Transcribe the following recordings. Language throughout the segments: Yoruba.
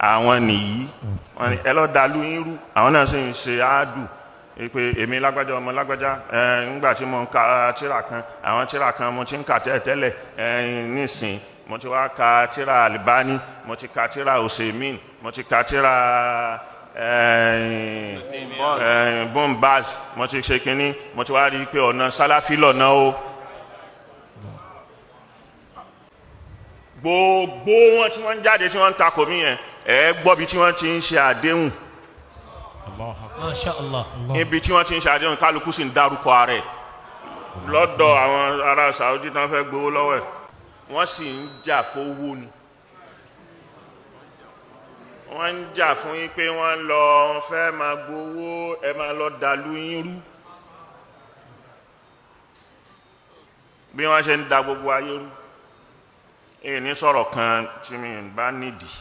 àwọn nìyí wọ́n ní ẹ lọ́ọ́ dalú yín rú àwọn náà sì ń ṣe áádù pé èmi lágbájá ọmọ lágbájá nígbà tí mo ń ka tírà kan àwọn tírà kan mo ti ń kà tẹ́lẹ̀ nísìn mo ti wá ka tírà Albani mo ti ka tírà Usaimin mo ti ka tírà Bombaz mo ti ṣe kínní mo ti wá rí i pé ọ̀nà sálàfí lọ́nà o. gbogbo wọn tí wọ́n ń jáde tí wọ́n ń takò mí yẹn gbọ́ bí tí wọ́n ti ń ṣe àdéhùn. Masha Allah. ibi tí wọ́n ti ń ṣe àdéhùn kálukú sì ń dárúkọ ààrẹ lọ́dọ̀ àwọn ará Saudi tí wọ́n fẹ́ gbowó lọ́wọ́ ẹ̀ wọ́n sì ń jà fowó ni wọ́n ń jà fún yín pé wọ́n lọ fẹ́ máa gbowó ẹ máa lọ dàlú yín rú bí wọ́n ṣe ń da gbogbo ayé rú èyí ní sọ̀rọ̀ kan tí mi bá nídìí.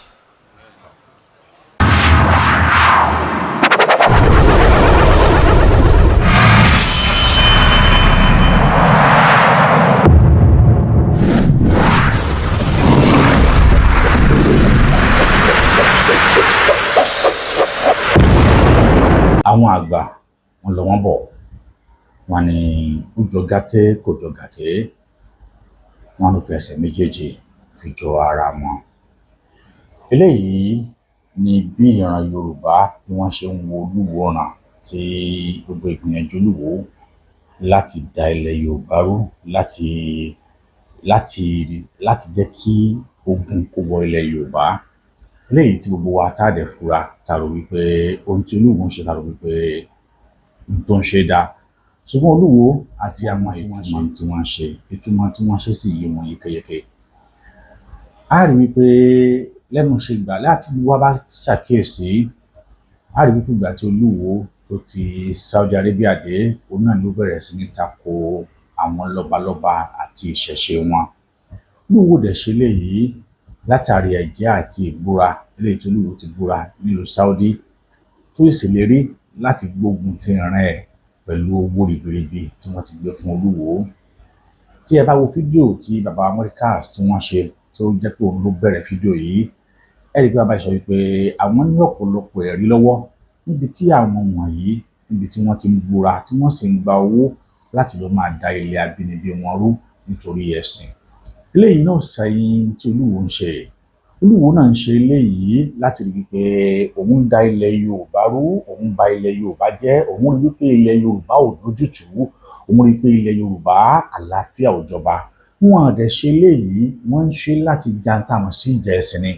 àwọn àgbà wọn lọ wọn bọ̀ wọn ní ó jọ gàtẹ́ kò jọ gàtẹ́ wọn ló fi ẹsẹ̀ méjèèjì fi jọ ara wọn. eléyìí ni bí ìran Yorùbá bí wọ́n ṣe ń wo Olúwo ọ̀ràn tí gbogbo ìgbìyànjú Olúwo láti da ilẹ̀ Yorùbá rú láti jẹ́ kí ogun kó wọ ilẹ̀ Yorùbá. eléyìí tí gbogbo wa tá a dẹ̀ fura tá a rò wípé ohun tí Olúwo ń ṣe tá a rò wípé ohun tó ń ṣe dáa ṣùgbọ́n Olúwo àti àwọn ìtumọ̀ tí wọ́n ṣe sì yé wọn yékéyéké. a rí wípé lẹ́nu ṣe gbà láti gbogbo wa bá ṣàkíyèsí a rí wípé ìgbà tí Olúwo tó ti Saudi Arabia dé òun náà ló bẹ̀rẹ̀ sí ní tako àwọn lọ́balọ́ba àti ìṣẹ̀ṣe wọn. Olúwo dẹ̀ ṣe léyìí látàrí ẹ̀jẹ́ àti ìbúra eléyìí tí Olúwo ti búra nílùú Saudi tó ìṣèlérí láti gbógun ti ìran ẹ̀ pẹ̀lú owó ribiribi tí wọ́n ti gbé fún Olúwo. tí ẹ bá wo fídíò tí bàbá Amẹ́ríkà tí wọ́n ṣe tó jẹ́ pé òun ló bẹ̀rẹ̀ fídíò yìí ẹ rí i pé bàbá sọ wípé àwọn ní ọ̀pọ̀lọpọ̀ ẹ̀rí lọ́wọ́ níbi tí àwọn wọ̀nyí níbi tí wọ́n ti ń búra tí wọ́n sì ń gba owó láti lọ máa da ilẹ̀ abínibí wọn rú nítorí ẹ̀sìn. eléyìí náà sẹ́yìn tí Olúwo ń ṣe. Olúwo náà ń ṣe eléyìí láti rí wípé òun da ilẹ̀ Yorùbá rú òun ba ilẹ̀ Yorùbá jẹ́ òun rí wípé ilẹ̀ Yorùbá ò lójútùú òun rí pé ilẹ̀ Yorùbá àlàáfíà ò jọba. wọn àdẹ̀ ṣe eléyìí wọ́n ń ṣe láti jantàmọ̀ sí ìjà ẹ̀sìn ni.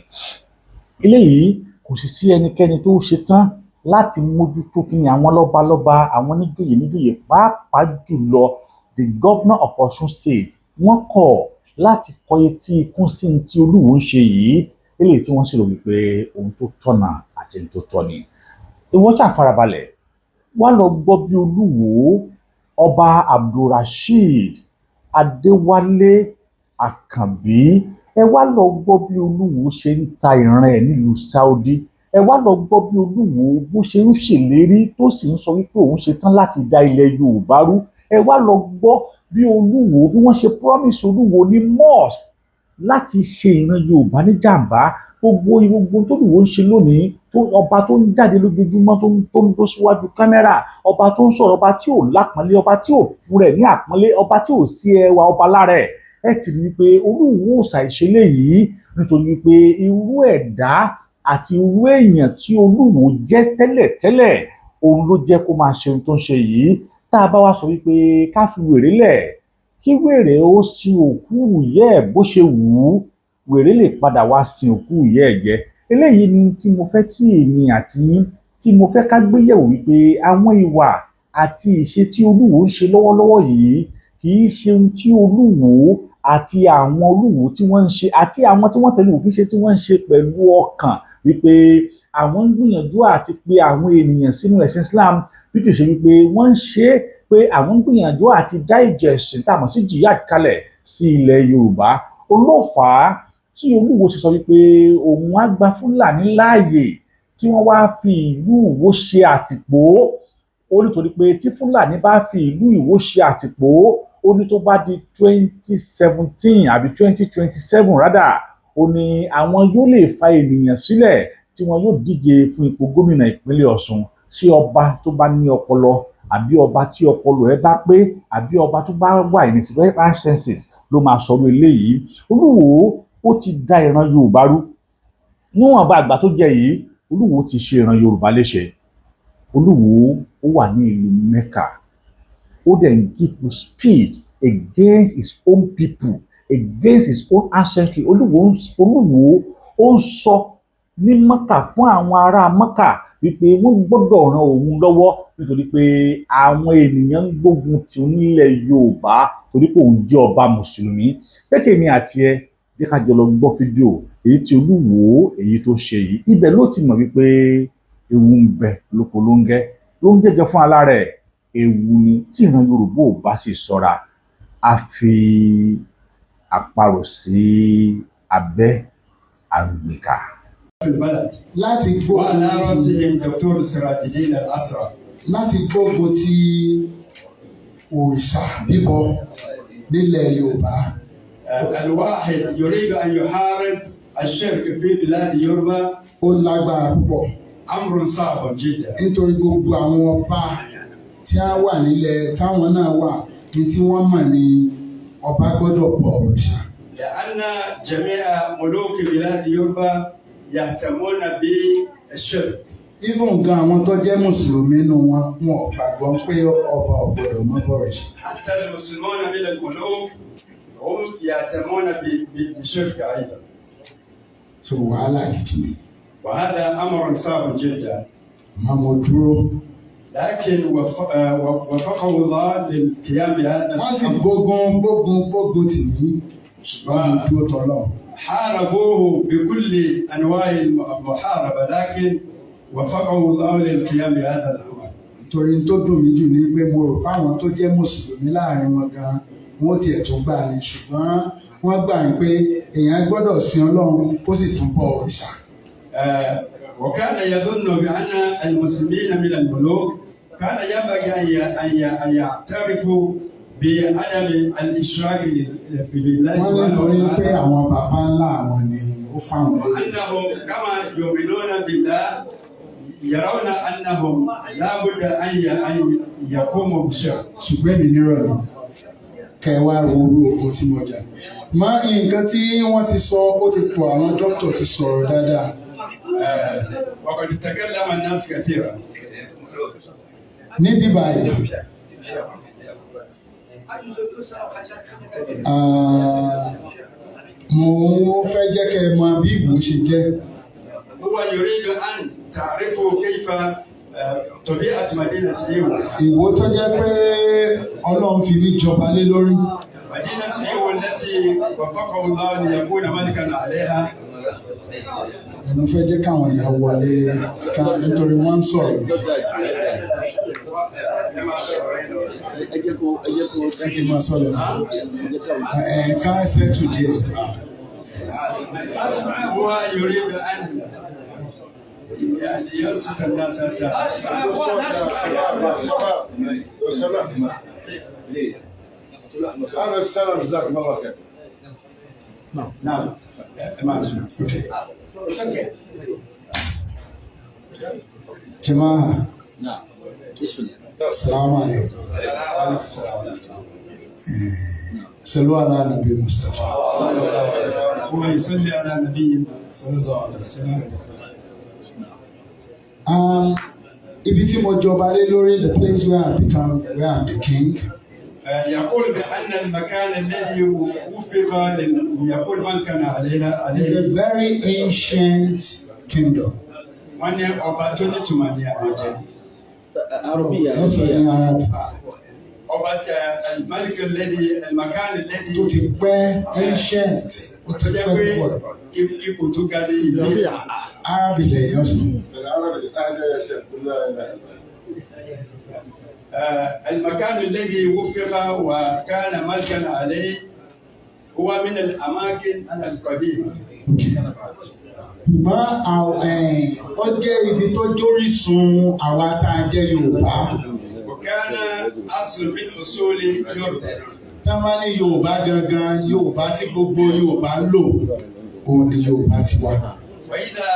eléyìí kò sì sí ẹnikẹ́ni tó ṣe tán láti mójútó kí ni àwọn lọ́balọ́ba àwọn níjòyè pàápàá jùlọ the governor of Ọ̀ṣun state wọ́n kọ̀ láti kọ etí ikún sí ní tí Olúwo ń ṣe yìí eléyìí tí wọ́n sì rò wípé ohun tó tọ̀nà àti ohun tó tọ́ ni. ìwọ ṣáà farabalẹ̀ wá lọ gbọ́ bí Olúwo ọba Abdulrasheed Adéwálé Àkànbí ẹ wá lọ gbọ́ bí Olúwo ṣe ń ta ìran ẹ̀ nílùú Saudi ẹ wá lọ gbọ́ bí Olúwo bó ṣe ń ṣèlérí tó sì ń sọ wípé òun ṣe tán láti da ilẹ̀ Yorùbá rú ẹ wá lọ gbọ́ bí Olúwo bí wọ́n ṣe promise Olúwo ní mosque láti ṣe ìran Yorùbá ní jàǹbá gbogbo tó Olúwo ń ṣe lónìí tó ọba tó ń jáde lójoojúmọ́ tó ń dó síwájú kámẹ́rà ọba tó ń sọ̀rọ̀ ọba tí ò lápọ́nlé ọba tí ò fún rẹ̀ ní àpọ́nlé ọba tí ò sí ẹwà ọba lára ẹ̀ ẹ ti rí i pé Olúwo ò ṣàìṣe yìí nítorí pé irú ẹ̀dá àti irú èèyàn tí Olúwo jẹ́ tẹ́lẹ̀tẹ́lẹ̀ òun ló jẹ́ kó máa ṣe ohun tó ń ṣe yìí. tá a bá wá sọ wípé ká fi wèrè lẹ̀ kí wèrè ó sin òkú ìyá ẹ̀ bó ṣe wù ú wèrè lè padà wá sin òkú ìyá ẹ̀ jẹ. eléyìí ni tí mo fẹ́ kí èmi àti yín tí mo fẹ́ ká gbéyẹ̀wò wípé àwọn ìwà àti ìṣe tí Olúwo ń ṣe lọ́wọ́lọ́wọ́ yìí kì í ṣe ohun tí Olúwo àti àwọn Olúwo tí wọ́n ń ṣe àti àwọn tí wọ́n tẹ̀lé òfin ṣe tí wọ́n ń ṣe pẹ̀lú ọkàn wípé àwọn ń gbìyànjú àti pé àwọn ènìyàn sínú ẹ̀sìn Islam bí kì í ṣe wípé wọ́n ń ṣe pé àwọn ń gbìyànjú àti dá ìjà ẹ̀sìn tá a mọ̀ sí jihad kalẹ̀ sí ilẹ̀ Yorùbá. olófàá tí Olúwo ṣe sọ wípé òun á gba Fúlàní láàyè kí wọ́n wá fi ìlú Ìwó ṣe àtìpó ó nítorí pé tí Fúlàní bá fi ìlú Ìwó ṣe àtìpó ó ní tó bá di 2017 àbí 2027 rádà ó ní àwọn yóò lè fa ènìyàn sílẹ̀ tí wọn yóò díje fún ipò gómìnà ìpínlẹ̀ Ọ̀ṣun sí ọba tó bá ní ọpọlọ àbí ọba tí ọpọlọ ẹ̀ bá pé àbí ọba tó bá wà ní ti right senses ló máa sọ̀rọ̀ eléyìí. Olúwo ó ti dá ìran Yorùbá rú níwọ̀n bá àgbà tó jẹ́ yìí. Olúwo ti ṣe ìran Yorùbá léṣe. Olúwo ó wà ní ìlú Mẹ́kà, ó dẹ̀ ń give speech against his own people, against his own ancestry. Olúwo ó ń sọ ní Mẹ́kà fún àwọn ará Mẹ́kà wípé wọ́n gbọ́dọ̀ ran òun lọ́wọ́ nítorí pé àwọn ènìyàn ń gbógun ti nílẹ̀ Yorùbá torí pé òun jẹ́ ọba mùsùlùmí. Tẹ́kẹ̀ mi àti ẹ jẹ́ ká jọ lọ gbọ́ fídíò èyí tí Olúwo èyí tó ṣe yìí. Ibẹ̀ ló ti mọ̀ wípé ewu ń bẹ lóko lóńgẹ́ gẹ fún alára ẹ̀. Ewu ni tí ìran Yorùbá ò bá sì ṣọ́ra, a fi àparò sí abẹ́ àgbèkà. láti gbógun ti òrìṣà bíbọ nílẹ̀ Yorùbá. الواحد يريد أن يحارب الشرك في بلاد يوروبا. Ó lágbára púpọ̀. أمر صعب جدا. Nítorí gbogbo àwọn ọba tí a wà nílẹ̀ táwọn náà wà ní tí wọ́n mọ̀ ní ọba gbọ́dọ̀ bọ òrìṣà. لأن جميع ملوك بلاد يوروبا يهتمون بالشرك. Even gan àwọn tó jẹ́ mùsùlùmí nínú wọn ò gbàgbọ́ pé ọba ò gbọ́dọ̀ mọ bọ òrìṣà. حتى المسلمون من الملوك هم يهتمون بالشرك أيضا. So wàhálà gidi ni. وهذا أمر صعب جدا. Màmú dúró. لكن وفقه الله للقيام بهذا wọ́n sì gbógun tì mí ṣùgbọ́n mo dúró tọ́lọ́. حاربوه بكل أنواع المحاربة لكن وفقه الله للقيام بهذا الأمر. torí tó dùn mí jù ní pé mo rò fáwọn tó jẹ́ mùsùlùmí láàrin wọn gan wọ́n tiẹ̀ tún gbà ní ṣùgbọ́n wọ́n gbà pé èèyàn gbọ́dọ̀ sin Ọlọ́run kó sì tún bọ òrìṣà. وكان يظن بأن المسلمين من الملوك كان ينبغي أن يعترفوا بعدم الإشراك بالله سبحانه وتعالى. wọ́n ní pé àwọn bàbá ńlá àwọn ni ó fáwọn lórí. وأنهم كما يؤمنون بالله يرون أنهم لا بد أن يقوموا بالشرك. ṣùgbọ́n èmi nírọ̀lẹ́ kẹwàá orú ogun tí mo jà. Nǹkan tí wọ́n ti sọ ó ti pọ̀, àwọn dókítà ti sọ̀rọ̀ dáadáa. وقد تكلم الناس كثيرا. Níbí báyìí mo fẹ́ jẹ́ kẹ́ ẹ mọ bí Ìgbò ṣe jẹ́. هو يريد أن تعرفوا كيف طبيعة مدينة إيوه. Ìwó tó jẹ́ pé Ọlọ́run fi mí jọba lé lórí. مدينة إيوه التي وفقه الله ليكون ملكا عليها. Mo fẹ́ jẹ́ káwọn èèyàn wọlé nítorí wọ́n ń sọ̀rọ̀. Kí n máa sọ̀rọ̀ ká ẹsẹ̀ tù díẹ̀. هو يريد أن ينصت الناس حتى هذا السلام جزاكم الله خير. نعم جماعة السلام عليكم. صلوا على النبي المصطفى. هو يصلي على نبينا صلى الله عليه وسلم. Ibi tí mo jọba lé lórí, the place where I'm the king. يقول بأن المكان الذي وفق يقول من كان عليها It's a very ancient kingdom. wọ́n ní ọba tó ní tùmọ̀ ní àwùjọ. ọba tí alimalik lẹ́dí alimakani lẹ́dí. tó ti pẹ́ ancient. ó tó jẹ́ pé ipò tó ga ní ìlú. Arabic lè yọ sùn. المكان الذي وفق وكان ملكا عليه هو من الأماكن القديمة. Ṣùgbọ́n ó jẹ́ ibi tó jórísun àwa tá a jẹ́ Yorùbá. وكان أصل من أصول يوروبا. Tá a máa ní Yorùbá gangan, Yorùbá tí gbogbo Yorùbá ń lò, òun ni Yorùbá ti wá. وإذا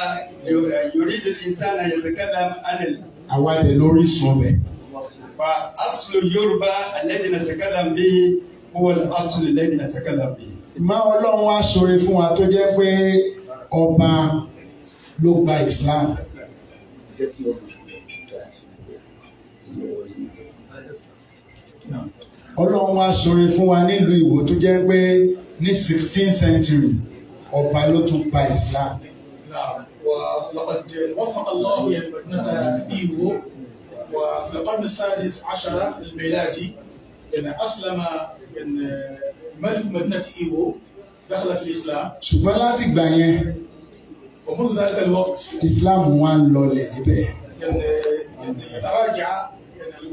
يريد الإنسان أن يتكلم عن àwa dẹ̀ lórí sùn bẹ̀. فأصل اليوربا الذي نتكلم به هو الأصل الذي نتكلم به. ìmọ̀ ọlọ́run wá ṣoore fún wa tó jẹ́ pé ọba ló gba Islam. ọlọ́run wá ṣoore fún wa nílùú Ìwó tó jẹ́ pé ní 16th century ọba ló tún gba Islam. ولقد وفق الله مدينة إيوو وفي القرن السادس عشر الميلادي أسلم ملك مدينة إيوو دخل في الإسلام. ṣùgbọ́n láti gbà yẹn ومنذ ذلك الوقت Islam wá ń lọlẹ̀ níbẹ̀. تراجع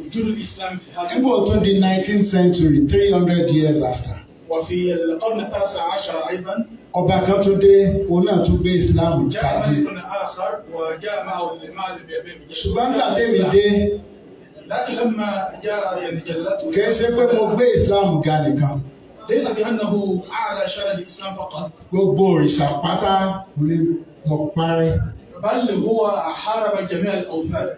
وجود الإسلام في هذا nígbà tó di 19th century 300 years after. وفي القرن التاسع عشر أيضا ọba kan tó dé òun náà tún gbé Islam جاء jáde. ملك آخر وجاء معه ṣùgbọ́n nígbà tẹ́mi dé لكن لما جاء جلته kìí ṣe pé mo gbé Islam ga nìkan. ليس بأنه أعلى شأن الإسلام فقط gbogbo òrìṣà pátá mo parí. بل هو حارب جميع الأوثان.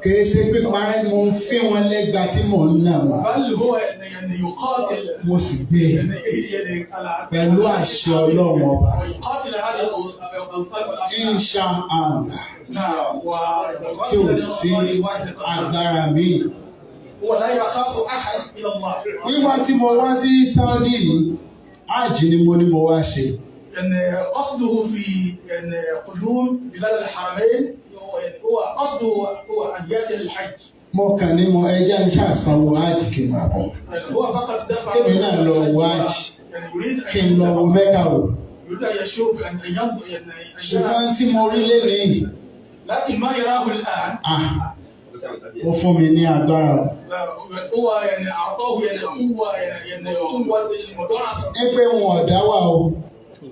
kìí ṣe pé parí mo ń fi wọn lẹ́gba tí mò ń nà wọ́n. بل هو يعني يقاتل mo sì gbé يعني pẹ̀lú àṣẹ Ọlọ́run ọba. ويقاتل هذه الأوثان والأصنام. insha Allah نعم tí ò sí agbára mi. ولا يخاف أحد إلى الله. wíwá tí mo wá sí Saudi yìí hajj ni mo ní mo wá ṣe. يعني قصده في يعني قدوم بلاد الحرمين هو قصده هو أن يأتي للحج. mo kàn ní mo ẹja ń ṣàsanwó hajj kí n máa bọ̀. يعني هو فقط دفع. kébì náà lọ wọ hajj يعني يريد kí n lọ wo Mẹ́kà wò. يريد أن يشوف أن ينظر يعني ṣùgbọ́n tí mo rí lélẹ́yìn لكن ما يراه الآن ó fún mi ní agbára. هو يعني أعطاه يعني قوة يعني قوة مضاعفة. ẹ pé wọn ò dá wà o.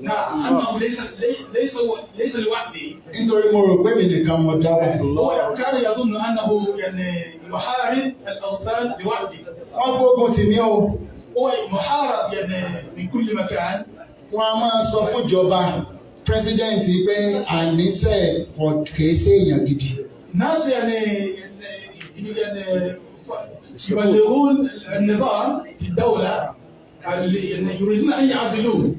نعم أنه ليس لوحده. nítorí mo rò pé mi nìkan mo dá wà. هو كان يظن أنه يعني يحارب الأوثان لوحده. wọ́n gbógun tì mí o. هو محارب يعني من كل مكان. wọ́n á máa sọ fúnjọba pírẹsidẹ́ǹtì pé àníṣe kìí ṣe èèyàn gidi. ناس يعني يبلغون النظام في الدولة اللي يعني يريدون أن يعزلوه.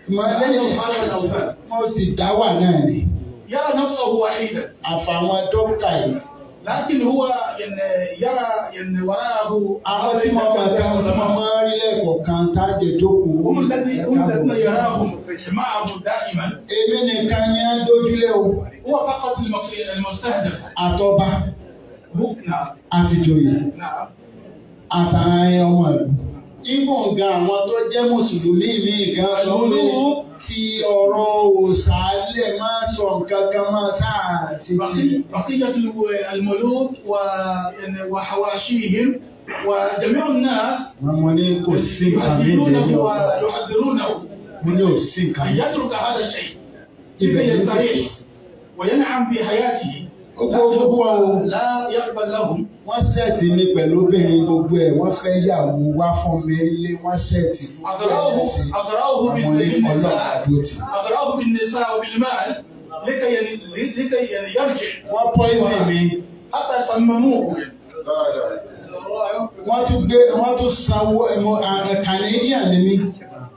لأنه خالف الأوثان. mo sì dá wà náà ni. يرى نفسه وحيدا. àfàwọn dókítà yìí. لكن هو يعني يرى يعني وراءه àwọn tí mo máa rí lẹ́ẹ̀kọ̀ọ̀kan tájẹ̀ tó kù. هم الذين يراهم معه دائما. èmi nìkan ni á dójúlé o. هو فقط المستهدف. àtọba. نعم. àtìjòyè. نعم. àtàwọn ọmọ ìlú. Ibùn gan àwọn tó jẹ́ Mùsùlùmí mi gan sọ pé fi ọ̀rọ̀ òsàlẹ̀ máa sọ nǹkan kan máa sáà sí ti. بقية الملوك وحواشيهم وجميع الناس يهددونه ويحذرونه من أن يترك هذا الشيء كيف يستريح وينعم بحياته. لكن هو لا يقبل لهم. wọ́n sẹ́ẹ̀tì mi pẹ̀lú obìnrin gbogbo ẹ̀ wọ́n fẹ́ yàwó wá fún mi lé wọ́n sẹ́ẹ̀tì. أغراه بالنساء وبالمال لكي يرجع. wọ́n poison mi. حتى سمموه. wọ́n tún sanwó Canadian ni mi.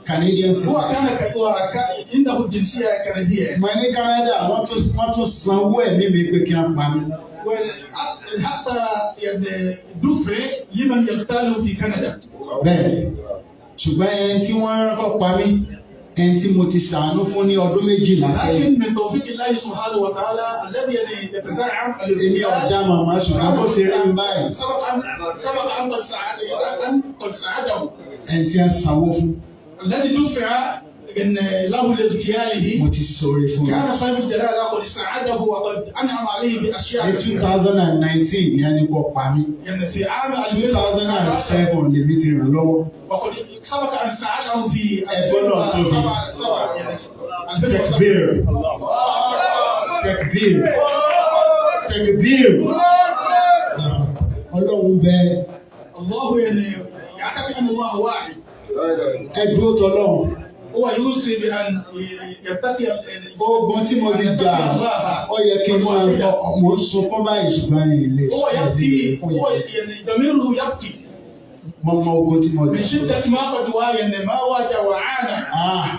Canadian citizen. هو كان عنده الجنسية الكندية. mà ní Canada wọ́n tún sanwó ẹ̀mí mi pé kí n pa mi. حتى دفع لمن يقتله في كندا. bẹ́ẹ̀ ṣùgbọ́n ẹni tí wọ́n kọ́ pa mí ẹni tí mo ti ṣàánú fún ní ọdún 12 sẹ́yìn. لكن من توفيق الله سبحانه وتعالى الذي يتزعم èmi ọ̀dà màmá ṣùgbọ́n bó ṣe rí mi báyìí. سبق أن قد ساعده. ẹni tí a sanwó fún. الذي دفع له لاغتياله. mo ti sọ̀rọ̀ fún mi. كان صاحب الجلالة قد ساعده وقد أنعم عليه بأشياء. ní 2019 ni a ní kó pa mí. يعني في عام 2007 lèmi ti ràn lọ́wọ́. وقد سبق أن ساعده في 2007 يعني Tekbir. Ọlọ́run bẹ. الله يعني يعتقد أن الله واحد. ẹ dúró tọ́lọ́run. هو يوصي بأن يتقي ogun tí mo ti jà ó yẹ kí n máa mo ń sunkún báyìí ṣùgbọ́n ilé هو يبكي هو ضميره يبكي mo mọ ogun tí mo من jà. شدة ما قد واجه ما واجه وعانى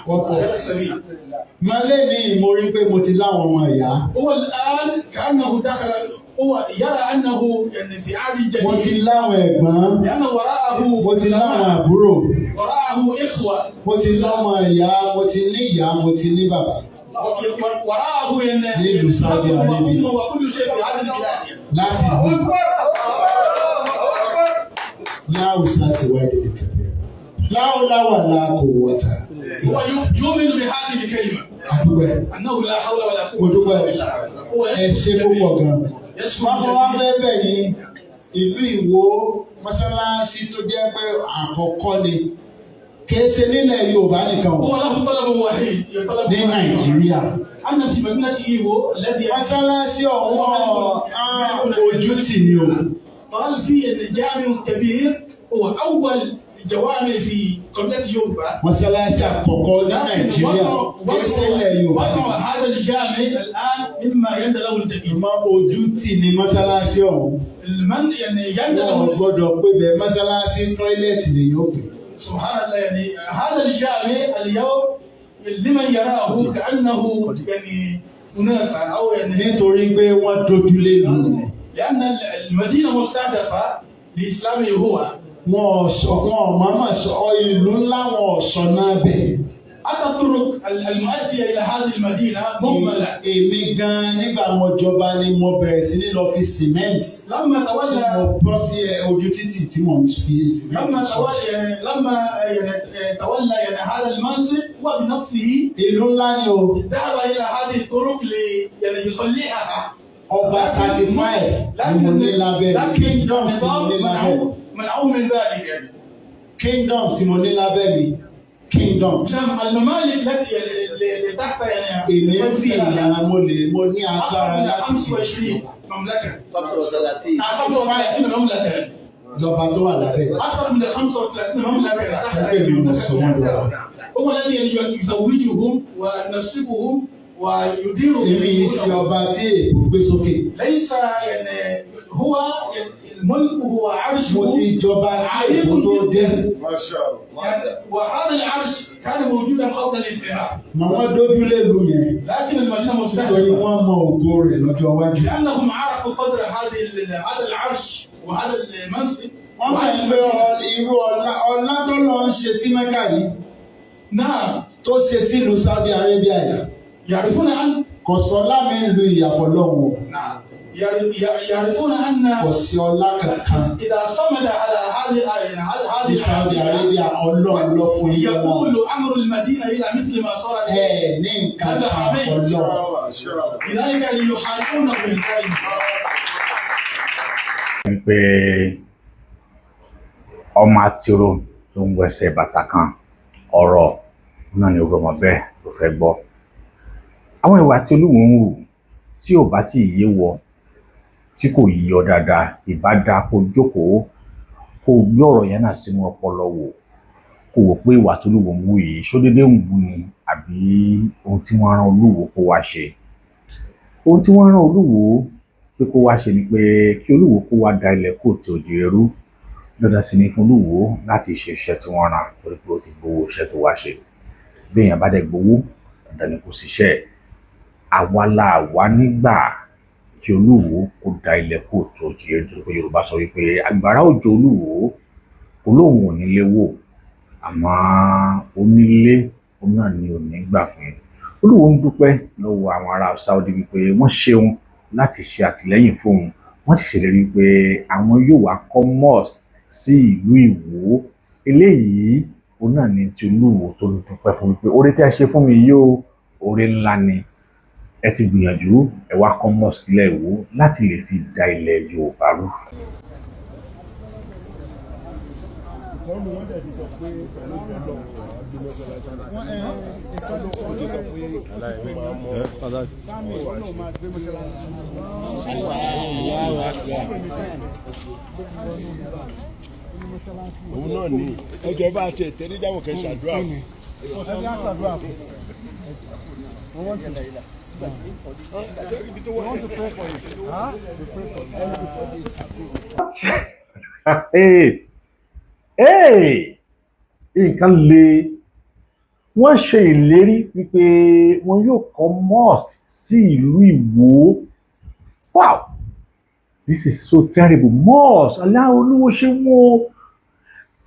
wọ́pọ̀ على السبيل. máa lé ní mo rí pé mo ti láwọn ọmọ ìyá. هو الآن كأنه دخل هو يرى أنه يعني في عهد mo ti جديد láwọn ẹ̀gbọ́n. لأنه وراءه mo ti láwọn àbúrò. وراءه إخوة mo ti lọ́mọ ìyá mo ti ní ìyá mo ti ní bàbá. وراءه nílùú Saudi Arabia وأمه وكل شيء في هذه البلاد. láti ìlú láwùsá ti wá ìdílé kẹfẹ láwùláwà láàkó wọta. هو يؤمن بهذه الكلمة àdúgbò أنه لا حول ولا mo قوة dúpẹ́ إلا بالله. هو ẹ ṣe púpọ̀ gan. يشكر wọ́n wá الجميع. fẹ́ bẹ̀ yín ìlú Ìwó mọ́sálásí tó jẹ́ pé àkọ́kọ́ ni kìí ṣe nílẹ̀ Yorùbá nìkan هو o له طلب وحيد يطلب ní Nàìjíríà. أن في مدينة إيوه الذي mọ́sálásí ọ̀hún ojú tì ní o. قال في جامع كبير هو أول جوامع في قرية يوبا. mọ́sálásí àkọ́kọ́ ní Nàìjíríà kìí ṣe nílẹ̀ Yorùbá وضع nìkan. هذا الجامع الآن مما يندى له الجميع. ìmọ̀ ojú tì ní mọ́sálásí ọ̀hún. من يعني يندى wọn ò له gbọ́dọ̀ pé bẹ́ẹ̀ mọ́sálásí tọ́ílẹ̀tì lè yóò pè. سبحان الله يعني هذا الجامع اليوم لمن يراه كأنه يعني منافع أو يعني nítorí pé wọ́n dojúlé lù. لأن المدينة مستهدفة لإسلام يهوه. wọn máma sọ ìlú ńlá wọn ọ̀sọ̀ náà bẹ̀. حتى الطرق المؤدية إلى هذه المدينة مهملة. èmi gan nígbà mo jọba ni mo bẹ̀rẹ̀ sí ní lọ fi sìmẹ́ǹtì. لما tí mo تولى bọ́ sí ojú títì tí mo fi لما sìmẹ́ǹtì sọ. تولى يعني هذا المنصب هو بنفسه ìlú ńlá ni o. ذهب إلى هذه الطرق يعني يصلحها. ọba 35 ni mo ní lábẹ́ mi. لكن kingdoms tí mo ní lábẹ́ mi. منعوه من ذلك يعني. kingdoms tí mo ní lábẹ́ mi. kingdoms. الممالك التي اللي تحت يعني èmi ń fi ìyàrá mo ní agbára أكثر من láti 25 مملكة. 35 35 مملكة يعني. ìjọba tó wà lábẹ́. أكثر من 35 مملكة تحت ẹgbẹ́ mi mo sọ wọ́n lọ́wọ́. هو الذي يزوجهم وينصبهم ويديرهم. èmi yìí ṣe ọba tí èèbù gbé sókè. ليس يعني هو الملك هو عرشه. mo ti jọba tí èèbù tó dé. وهذا العرش كان موجودا قبل الاستعمار. màmá dójúlé lu yẹn. لكن المدينة nítorí مستهدفة. wọ́n mọ ògo rẹ̀ lọ́jọ́ iwájú. لأنهم عرفوا قدر هذا العرش وهذا المنصب. wọ́n máa ń gbé irú ọlá tó lọ ń ṣe sí Mẹ́kà yìí نعم tó ṣe sílùú Saudi Arabia yìí. يعرفون أن kò sọ lámì ń lu ìyàfọ̀ lọ́wọ́. نعم يعرفون أن kò sí ọlá kankan إذا صمد على هذه ní Saudi Arabia ọlọ́run lọ fún yín lọ́wọ́. يقول أمر المدينة إلى مثل ما صارت. ní nǹkan kan ọlọ́run. لذلك يحاربونه بالكلمة. pé ọmọ àtiró tó ń wẹsẹ̀ bàtà kan ọ̀rọ̀ náà ni ọmọ bẹ́ẹ̀ ló fẹ́ gbọ́. àwọn ìwà tí Olúwo ń hù tí ò bá tí yé wọ tí kò yí ọ dáadáa ìbá dáa kó jókòó kó gbé ọ̀rọ̀ yẹn náà sínú ọpọlọ wò kó wò pé ìwà tí Olúwo ń hù yìí ṣódédé ń hù ni àbí ohun tí wọ́n rán Olúwo kó wá ṣe. ohun tí wọ́n rán Olúwo pé kó wá ṣe ni pé kí Olúwo kó wá da ilẹ̀ Kóòtù Òjìrè rú dandan sì ni fún Olúwo láti ṣe iṣẹ́ tí wọ́n rán torí pé ó ti gbowó iṣẹ́ tó wá ṣe. bí èèyàn bá dẹ̀ gbowó dandan ni kò ṣiṣẹ́. àwa la wà nígbà kí Olúwo kó da ilẹ̀ Kóòtù Òjìrè torí pé Yorùbá sọ wípé àgbàrá òjò Olúwo kò lóun ò nílé wò àmọ́ onílé òun náà ni ò ní gbà fún. Olúwo ń dúpẹ́ lọ́wọ́ àwọn ará Saudi wípé wọ́n ṣeun láti ṣe àtìlẹ́yìn fóun. wọ́n ti ṣèlérí pé àwọn yóò wá kọ́ mosque sí ìlú Ìwó. eléyìí òun náà ni ti Olúwo tó ń dúpẹ́ fún wípé oore tí ẹ ṣe fún mi yóò oore ńlá ni. ẹ ti gbìyànjú ẹ wá kọ́ mosque ilẹ̀ Ìwó láti lè fi da ilẹ̀ Yorùbá rú. òun náà ní ẹjọ́ bá tiẹ̀ tẹ́lẹ̀ jáwọ́ kẹ́ ṣàdúrà fún nǹkan le. Wọ́n ṣe ìlérí wípé wọn yóò kọ́ mosque sí ìlú Ìwó. Wow, this is so terrible. Mosque Aláolúwo ṣe wọ́n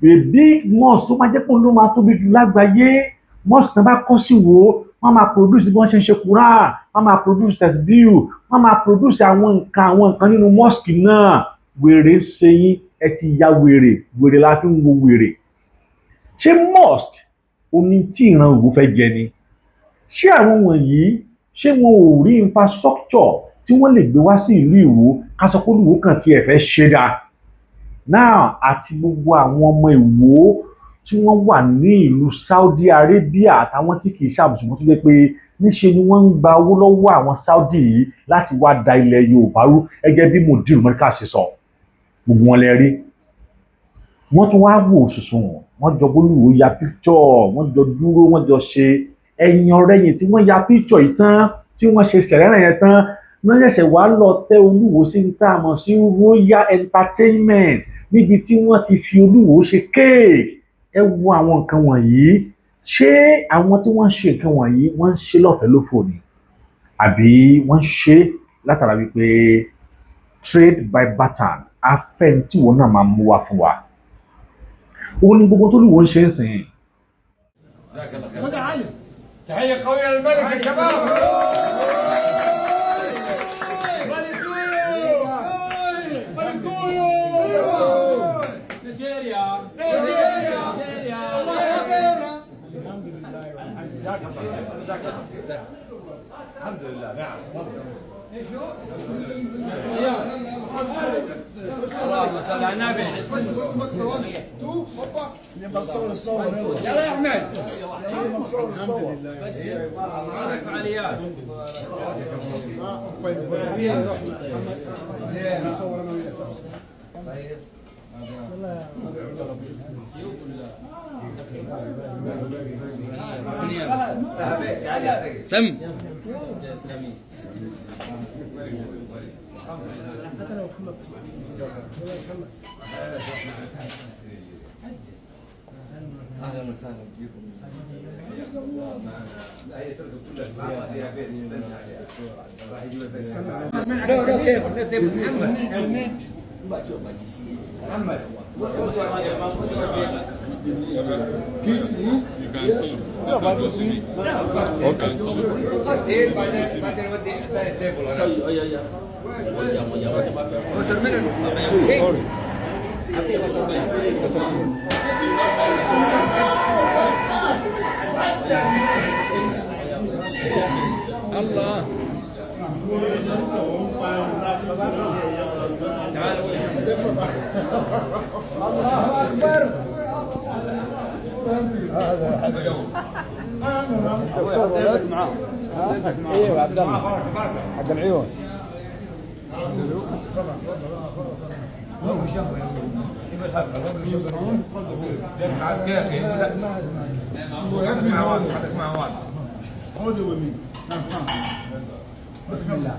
a big mosque tó máa jẹ́ pé ló máa tóbi jù lágbàáyé. Mosque náà bá kọ́ sí Ìwó, wọ́n máa produce bí wọ́n ṣe ń ṣe Quran, wọ́n máa produce tasbihu, wọ́n máa produce àwọn nǹkan nínú mosque náà. Wèrè ṣe yín, ẹ ti ya wèrè, wèrè la fi ń wo wèrè. Ṣé mosque oní tí ìran Ìwó fẹ́ jẹ ni? Ṣé àwọn wọ̀nyí, ṣé wọn ò rí infrastructure tí wọ́n lè gbé wá sí ìlú Ìwó ká sọ pé Ìwó kan tí ẹ fẹ́ ṣe dá? Now àti gbogbo àwọn ọmọ Ìwó tí wọ́n wà ní ìlú Saudi Arabia àtàwọn tí kì í ṣàbùsùn tó jẹ́ pé níṣe ni wọ́n ń gba owó lọ́wọ́ àwọn Saudi yìí láti wá da ilẹ̀ Yorùbá rú gẹ́gẹ́ bí Mudiru Markaz ṣe sọ. Gbogbo wọn lẹ rí. Wọ́n tún wá wò sùsùn, wọ́n jọ bólúwo ya picture, wọ́n jọ dúró, wọ́n jọ ṣe ẹ̀yìn ọ̀rẹ́yìn tí wọ́n ya picture yìí tán, tí wọ́n ṣe sẹ̀rẹ̀rẹ̀ yẹn tán, wọ́n ṣẹ̀ṣẹ̀ wá lọ tẹ Olúwo sí ní táàmù sí Royal Entertainment níbi tí wọ́n ti fi Olúwo ṣe kéèkì. Ẹ wo àwọn nǹkan wọ̀nyí. Ṣé àwọn tí wọ́n ń ṣe nǹkan wọ̀nyí wọ́n ń ṣe lọ́fẹ̀ẹ́ lófò ni? Àbí wọ́n ń ṣe látara wípé trade by barter, afẹ́ tí wọ́n náà máa mú wá fún wa? Ó ní gbogbo tó Olúwo ń ṣe ń sìn. تحية قوية للملك يا شباب. الحمد لله. نعم. اللهم صل على النبي. يلا يا احمد. الحمد لله. فعاليات. سم اهلا وسهلا فيكم. الله الله أكبر. ايوه عبد الله حق العيون. بسم الله.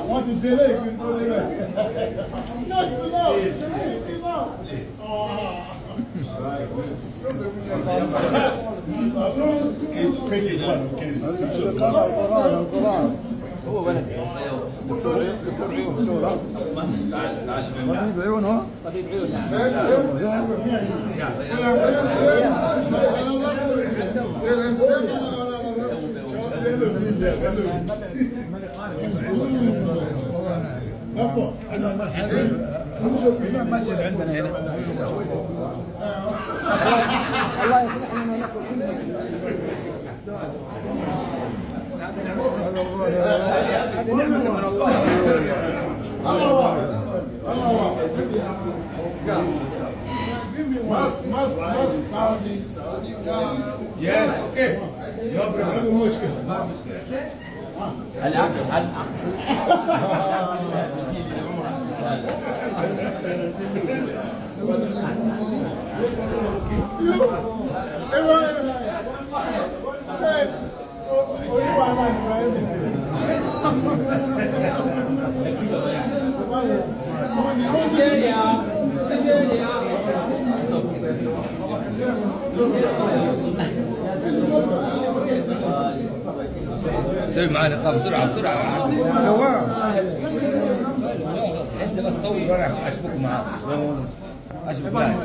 Wọ́n ti délé ìpín tó lé rẹ̀. Náà ti náà. القرآن هو ولد طبيب عيونه طبيب المسجد عندنا هنا. الله يصلح لنا ولكم. هذه نعمة من الله. Must Saudi. Yes, okay. No problem. سوي معانا قام بسرعة انت بس صور وانا اشبك معاك اشبك معاك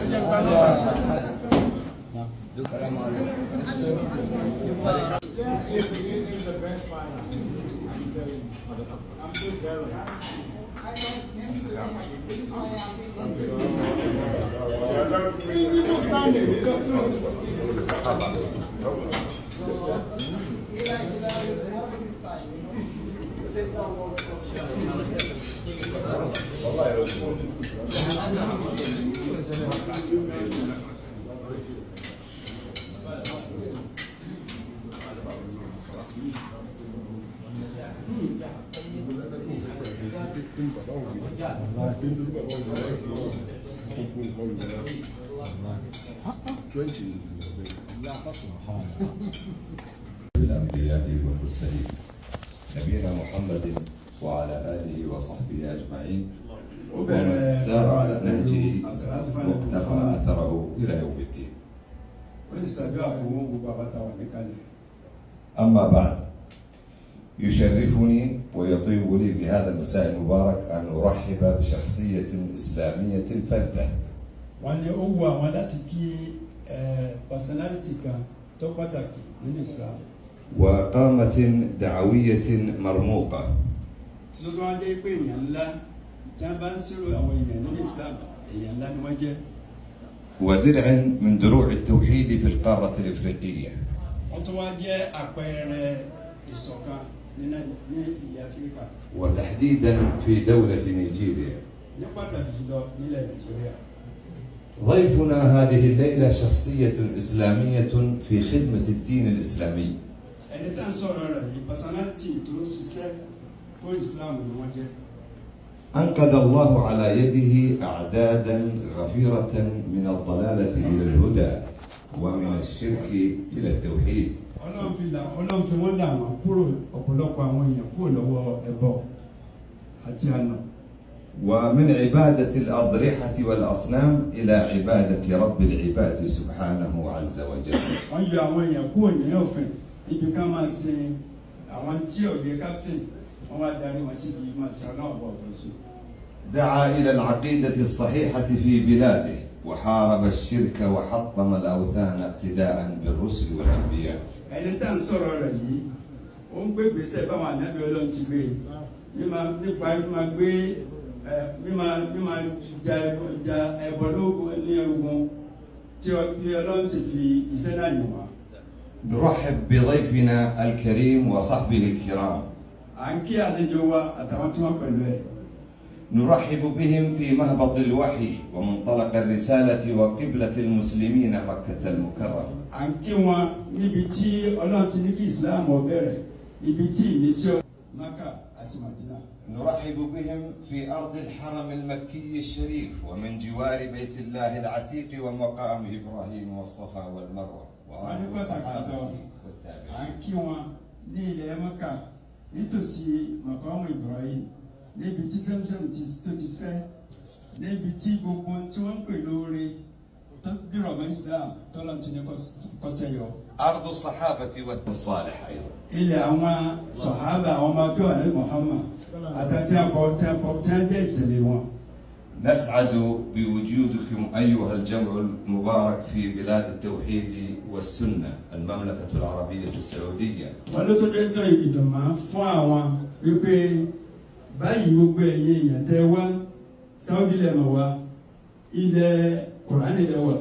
الأنبياء والمرسلين نبينا محمد وعلى آله وصحبه أجمعين ومن سار على نهجه واقتفى أثره إلى يوم الدين. أما بعد، يشرفني ويطيب لي في هذا المساء المبارك أن أرحب بشخصية إسلامية فذة وقامة دعوية مرموقة ودرع من دروع التوحيد في القارة الإفريقية وتحديدا في دولة نيجيريا. ضيفنا هذه الليلة شخصية إسلامية في خدمة الدين الإسلامي أنقذ الله على يده أعدادا غفيرة من الضلالة إلى الهدى ومن الشرك إلى التوحيد ومن عبادة الأضرحة والأصنام إلى عبادة رب العباد سبحانه عز وجل. دعا إلى العقيدة الصحيحة في بلاده وحارب الشرك وحطم الأوثان ابتداء بالرسل والأنبياء. نرحب بضيفنا الكريم وصحبه الكرام. نرحب بهم في مهبط الوحي ومنطلق الرسالة وقبلة المسلمين مكة المكرمة. نرحب بهم في أرض الحرم المكي الشريف ومن جوار بيت الله العتيق ومقام إبراهيم والصفا والمروة وآل الصحابة والتابعين. níbi tí Zamzam tó ti sẹ́ níbi tí gbogbo tí wọ́n ń pè lóore tó dìrọ̀ mọ́ Islam tọ́lá ti ní kọ́sẹ́ yọ. أرض الصحابة والصالح أيضا. ilẹ̀ àwọn sọ̀hábà àwọn ọmọ akẹ́ wà ní Muhammad àtàtì àpọ̀tẹ́ ìtẹ̀lé wọn. نسعد بوجودكم أيها الجمع المبارك في بلاد التوحيد والسنة المملكة العربية السعودية. ولو تجدوا ìdùnnú fún àwọn wípé báyìí gbogbo ẹ̀yin èèyàn tẹ́ wá Saudi lẹ́mọ̀ wá ilẹ̀ Kùránì lẹ́wà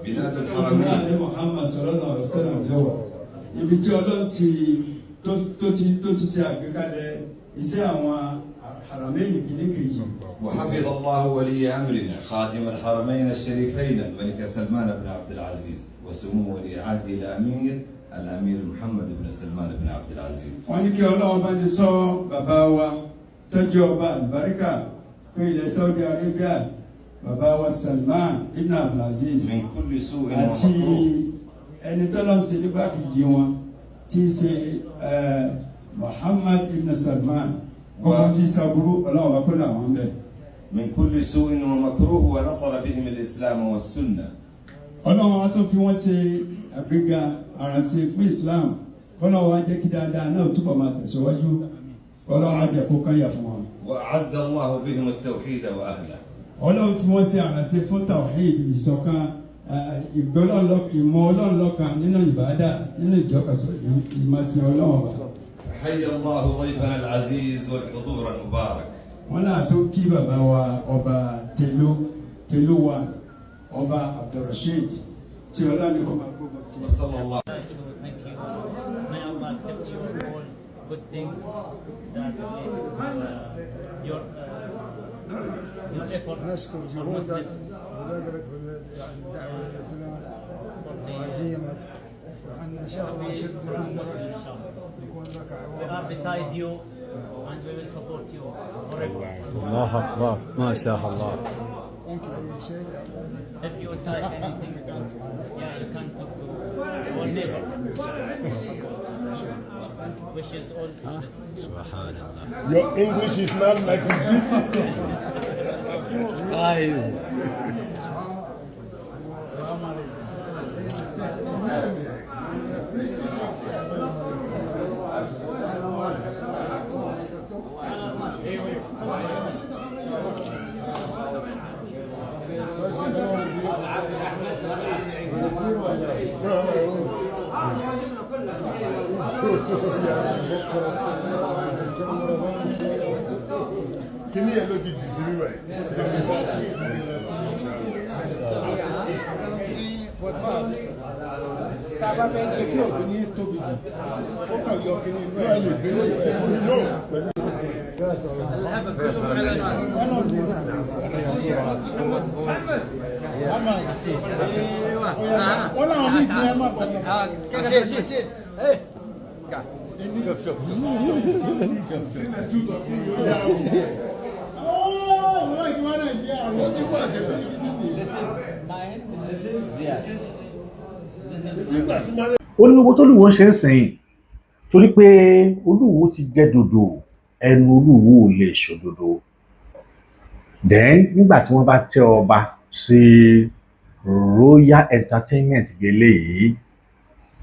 ilẹ̀ Muhammad sallallahu alaihi wasallam lẹ́wà ibi tí Ọlọ́run tó ti ṣe àgbékalẹ̀ iṣẹ́ àwọn حرمين كنيكي. وحفظ الله ولي أمرنا خادم الحرمين الشريفين الملك سلمان بن عبد العزيز وسمو ولي عهده الأمير الأمير محمد بن سلمان بن عبد العزيز. wọ́n ní kí Ọlọ́run bá ní sọ bàbá wa tọ́jú ọba àlùbáríkà fún ilẹ̀ Saudi Arabia bàbá wa Salman ibn Abdulaziz من كل سوء àti ومكروه ẹni tọ́lọ́ ń ṣe nígbàkejì wọn tí í ṣe Muhammad ibn Salman gbogbo tí sàbúrú Ọlọ́run bá kó làwọn bẹ́ẹ̀. من كل سوء ومكروه ونصر بهم الإسلام والسنة. Ọlọ́run wa tó fi wọ́n ṣe àgbéga àrànṣe fún Islam kọ́lọ́run wa jẹ́ kí dáadáa náà túbọ̀ máa tẹ̀síwájú Ọlọ́run wa jẹ́ kó kányà fún wọn. وأعز الله بهم التوحيد وأهله. Ọlọ́run fi wọ́n ṣe àrànṣe fún tawhid ìṣọ̀kan ìmọ̀ Ọlọ́run lọ́kan nínú ìbádà nínú ìjọkasọ̀ ìmọ̀sìn Ọlọ́run ọba. حي الله ضيفنا العزيز والحضور المبارك. Wọ́n náà tó kí bàbá wa ọba Tèlú wa ọba Abdulrasheed tí Ọlọ́run kò máa gbogbo tí. وصلى الله. Thank you. May Allah accept you all good things that related to your effort for Muslims. مبادرة الدعوة للإسلام وعزيمة وأن إن شاء الله نشد معنا يكون لك We are beside you and we will support you forever. الله أكبر ما شاء الله. ممكن أي شيء If you would like anything, yeah, you can talk to our neighbor. Wishes all the best. سبحان الله. Your English is not like أيوه. Kini yẹn ló ti jù sí rírọ̀ ẹ̀. tá a bá fẹ́ gbé tí òfin ní tóbi jù ó kàn yọ kí ní inú Náà lè gbé lórí ẹ̀ náà pẹ̀lú. wọ́n láwọn ní ìpín ẹ̀ má bọ̀ ó ní owó tó lùwọ́ ṣe ń sìn torí pé olúwo ti jẹ́ dòdò ẹnu olúwo ò lè ṣòdodo then nígbà tí wọ́n bá tẹ ọba sí Royal Entertainment gẹ́lẹ́ yìí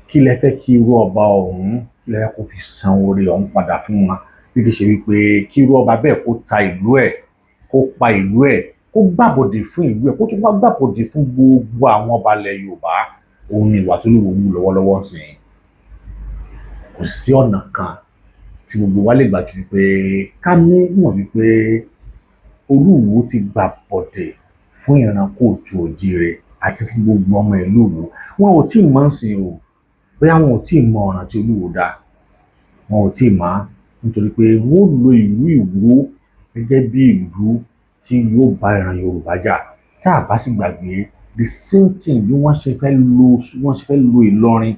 kí lẹ fẹ́ kí irú ọba ọ̀hún kí lẹ fẹ́ kó fi san oore ọ̀hún padà fún wọn bí kì í ṣe wípé kí irú ọba bẹ́ẹ̀ kó ta ìlú ẹ̀ kó pa ìlú ẹ̀ kó gbàbọ̀dè fún ìlú ẹ̀ kó tún bá gbàbọ̀dè fún gbogbo àwọn ọba ilẹ̀ Yorùbá òun ni ìwà tó lùwọ́ wù lọ́wọ́lọ́wọ́ sí i kò sí ọ̀nà kan tí gbogbo wa lè gbà jù pé ká ní mọ̀ wípé Olúwo ti gbà bọ̀dẹ̀ fún ìrànkó òjò òjìire àti fún gbogbo ọmọ ìlú Ìwó wọn ò tí ì mọ̀ sí o bóyá wọn ò tí ì mọ ọ̀ràn tí Olúwo dá wọn ò tí ì mọ̀ nítorí pé wọ́n lo ìlú Ìwó gẹ́gẹ́ bí ìlú tí yóò bá ìran Yorùbá jà tá a bá sì gbàgbé the same thing bí wọ́n ṣe fẹ́ lo Ìlọrin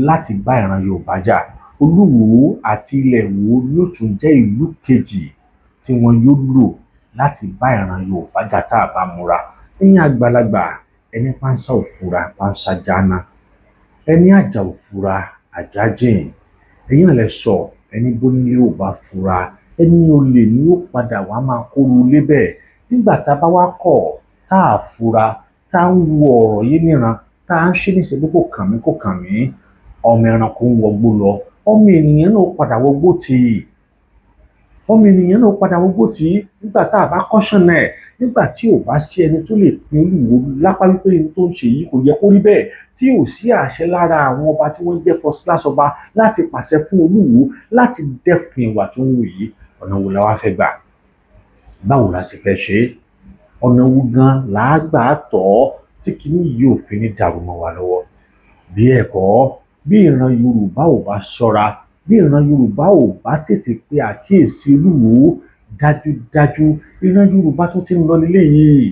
láti bá ìran Yorùbá jà Olúwo àti ilẹ̀ Ìwó yóò tún jẹ́ ìlú kejì tí wọ́n yóò lò láti bá ìran Yorùbá jà tá a bá múra ẹ̀yin àgbàlagbà ẹni pánsá òfura pánsá jáná ẹni àjà òfura àjà jìn ẹ̀yin náà lẹ sọ ẹni bó ní Yorùbá fura ẹni olè ni ó padà wá máa kóru lébẹ̀ nígbà tá a bá wá kọ̀ tá a fura tá a ń wo ọ̀rọ̀ yìí níran tá a ń ṣe ní ìṣẹ́jú kò kàn mí ọmọ ẹranko ń wọgbó lọ ọmọ ènìyàn náà padà wọgbó tì í nígbà tá a bá kọ́ṣọ̀nà ẹ̀ nígbà tí ò bá sí ẹni tó lè pín Olúwo lápá wípé ẹni tó ń ṣe yìí kò yẹ kó rí bẹ́ẹ̀ tí ò sí àṣẹ lára àwọn ọba tí wọ́n jẹ́ first class ọba láti pàṣẹ fún Olúwo láti dẹ́kun ìwà tó ń wù yìí ọ̀nà wo la wá fẹ́ gbà báwo la sì fẹ́ ṣe é ọ̀nà wo gan làá gbà tọ́ tí kìíní yìí ò fi ní dàrú mọ́ wa lọ́wọ́ bí ẹ̀kọ́ bí ìran Yorùbá ò bá ṣọ́ra bí ìran Yorùbá ò bá tètè pe àkíyèsí Olúwo dájúdájú ìran Yorùbá tún ti ń lọ nílé yìí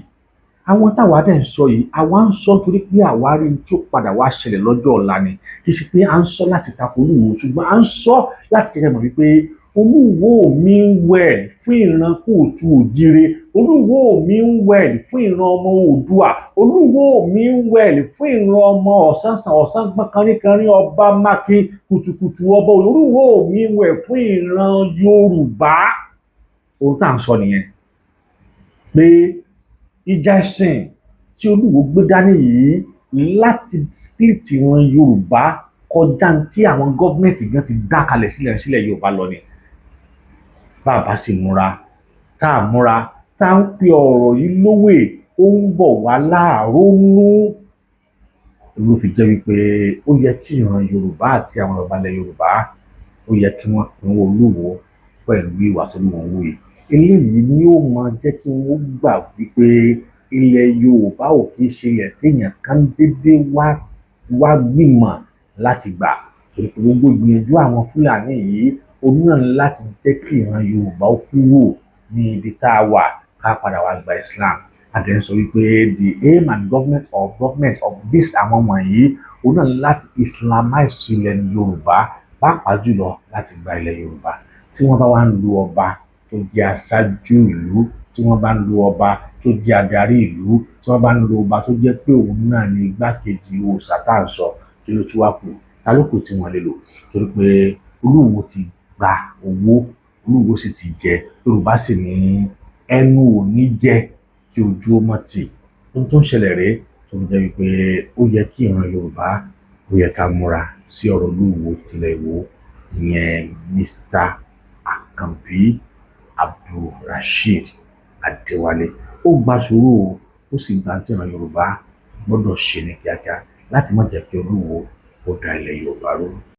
àwọn táwa dẹ̀ ń sọ yìí àwa ń sọ torí pé àwa rí tí ó padà wá ṣẹlẹ̀ lọ́jọ́ ọ̀la ni kì í ṣe pé à ń sọ láti tako Olúwo ṣùgbọ́n à ń sọ láti kẹ́kẹ́ mọ̀ wípé Olúwo mi ń wẹ̀ fún ìran Kóòtù Òjíire, Olúwo mi ń wẹ̀ fún ìran ọmọ Oòduà, Olúwo mi ń wẹ̀ fún ìran ọmọ ọ̀sán gbọ́n kánrínkánrín ọba mákin kùtùkùtù ọba, Olúwo mi ń wẹ̀ fún ìran Yorùbá. Ohun tá à ń sọ nìyẹn pé ìjà ẹ̀sìn tí Olúwo gbé dání yìí láti split ìran Yorùbá kọjá tí àwọn gọ́ọ̀mẹ̀ntì gan ti dá kalẹ̀ sílẹ̀ Yorùbá lọ ni. Bàbá sì múra tá a múra tá a ń pe ọ̀rọ̀ yìí lówè ó ń bọ̀ wá láàárọ̀ nú ló fi jẹ́ wípé ó yẹ kí ìran Yorùbá àti àwọn ọ̀bàlẹ̀ Yorùbá ó yẹ kí wọ́n pín Olúwo pẹ̀lú ìwà tó ní wọ́n wò yìí. Eléyìí ni ó máa jẹ́ kí wọ́n gbà wípé ilẹ̀ Yorùbá ò kì í ṣe ilẹ̀ téèyàn kan dédé wá gbìmọ̀ láti gbà torí pé gbogbo ìgbìyànjú àwọn Fúlàní yìí ó náà láti jẹ́ kí ìran Yorùbá ó kúrò ní ibi tá a wà ká padà wá gba Islam. Adé ń sọ wípé the aim and government of this àwọn wọ̀nyí ó náà láti Islamize ilẹ̀ Yorùbá pàápàá jùlọ láti gba ilẹ̀ Yorùbá. Tí wọ́n bá wá ń lu ọba tó jẹ́ aṣáájú ìlú, tí wọ́n bá ń lu ọba tó jẹ́ adarí ìlú, tí wọ́n bá ń lu ọba tó jẹ́ pé òun náà ni igbákejì òòṣà tá à ń sọ kí ló tún wá kù ta ló kù tí wọ́n lè lò torí pé Olúwo ti gba owó, Olúwo sì ti jẹ. Yorùbá sì ní ẹnu ò ní jẹ kí ojú ó mọ̀ tì. Ohun tó ń ṣẹlẹ̀ rèé tó fi jẹ́ wípé ó yẹ kí ìran Yorùbá ó yẹ ká múra sí ọ̀rọ̀ Olúwo tilẹ̀ Ìwó ìyẹn Mr. Àkànbí Abdulrasheed Adéwálé. Ó gba sùúrù ó sì gba tí ìran Yorùbá gbọ́dọ̀ ṣe ní kíákíá láti má jẹ́ kí Olúwo ó da ilẹ̀ Yorùbá rú.